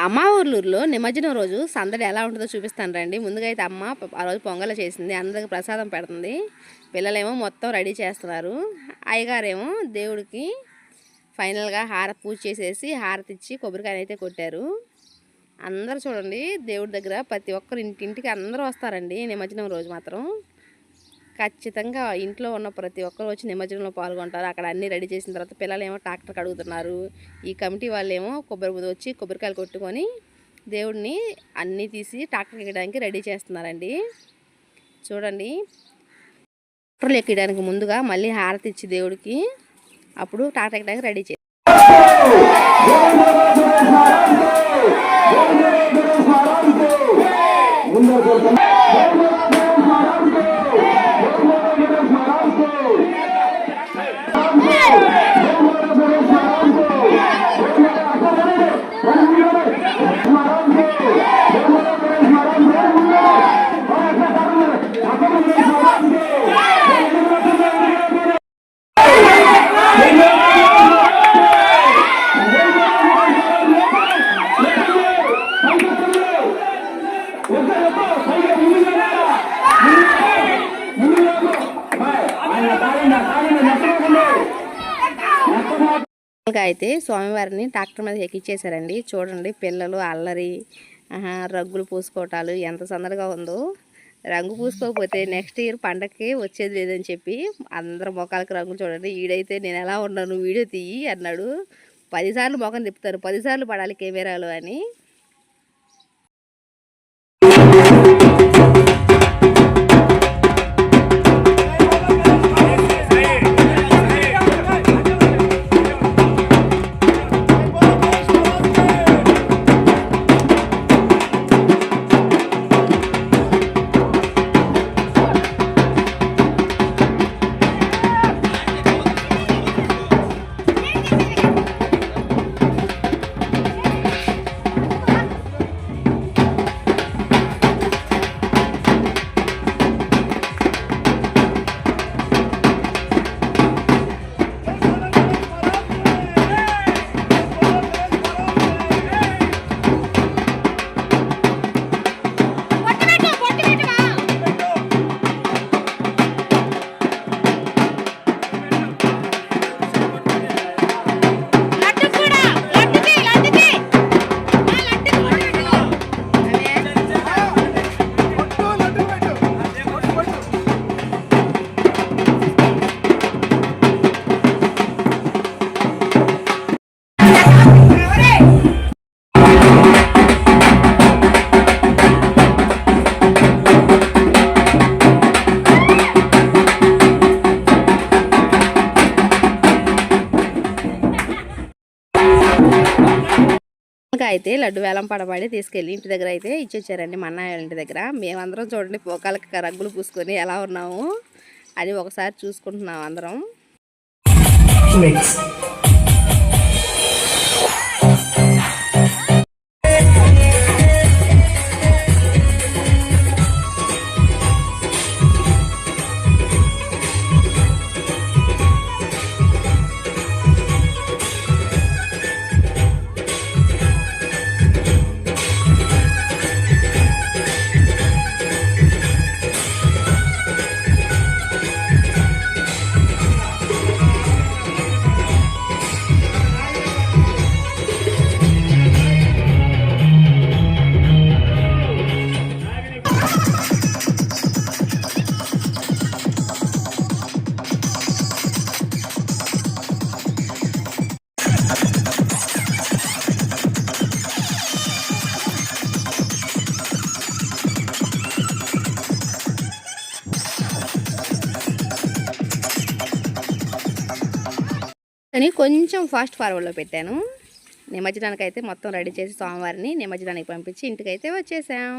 అమ్మ ఊర్లూరులో నిమజ్జనం రోజు సందడి ఎలా ఉంటుందో చూపిస్తాను రండి. ముందుగా అయితే అమ్మ ఆ రోజు పొంగల్ చేసింది, అందరికి ప్రసాదం పెడుతుంది. పిల్లలేమో మొత్తం రెడీ చేస్తున్నారు. అయ్యగారేమో దేవుడికి ఫైనల్గా పూజ చేసేసి హారతి ఇచ్చి కొబ్బరికాయ అయితే కొట్టారు. అందరూ చూడండి, దేవుడి దగ్గర ప్రతి ఒక్కరు ఇంటింటికి అందరూ వస్తారండి. నిమజ్జనం రోజు మాత్రం ఖచ్చితంగా ఇంట్లో ఉన్న ప్రతి ఒక్కరు వచ్చి నిమజ్జనంలో పాల్గొంటారు. అక్కడ అన్నీ రెడీ చేసిన తర్వాత పిల్లలేమో ట్రాక్టర్కి అడుగుతున్నారు. ఈ కమిటీ వాళ్ళేమో వచ్చి కొబ్బరికాయలు కొట్టుకొని దేవుడిని అన్నీ తీసి ట్రాక్టర్కి ఎక్కడానికి రెడీ చేస్తున్నారండి. చూడండి, ట్రాక్టర్లు ఎక్కడానికి ముందుగా మళ్ళీ హారతి ఇచ్చి దేవుడికి అప్పుడు ట్రాక్టర్ ఎక్కడానికి రెడీ చేస్తారు. అయితే స్వామివారిని ట్రాక్టర్ మీద ఎక్కిచ్చేసారండి. చూడండి, పిల్లలు అల్లరి, రంగులు పూసుకోవటాలు ఎంత సందడిగా ఉందో. రంగు పూసుకోకపోతే నెక్స్ట్ ఇయర్ పండగకి వచ్చేది లేదని చెప్పి అందరు మొఖాలకి రంగులు చూడండి. ఈడైతే నేను ఎలా ఉన్నాను వీడియో తీయి అన్నాడు. 10 సార్లు మొఖం తిప్పుతారు, 10 సార్లు పడాలి కెమెరాలు అని. అయితే లడ్డు వేలం పడబడి తీసుకెళ్ళి ఇంటి దగ్గర అయితే ఇచ్చొచ్చారండి. మా అన్నయ్య ఇంటి దగ్గర. మేమందరం చూడండి పోకాలకి రంగులు పూసుకొని ఎలా ఉన్నాము అని ఒకసారి చూసుకుంటున్నాం అందరం. కానీ కొంచెం ఫాస్ట్ ఫార్వర్డ్లో పెట్టాను. నిమజ్జనానికి అయితే మొత్తం రెడీ చేసి స్వామివారిని నిమజ్జనానికి పంపించి ఇంటికైతే వచ్చేసాం.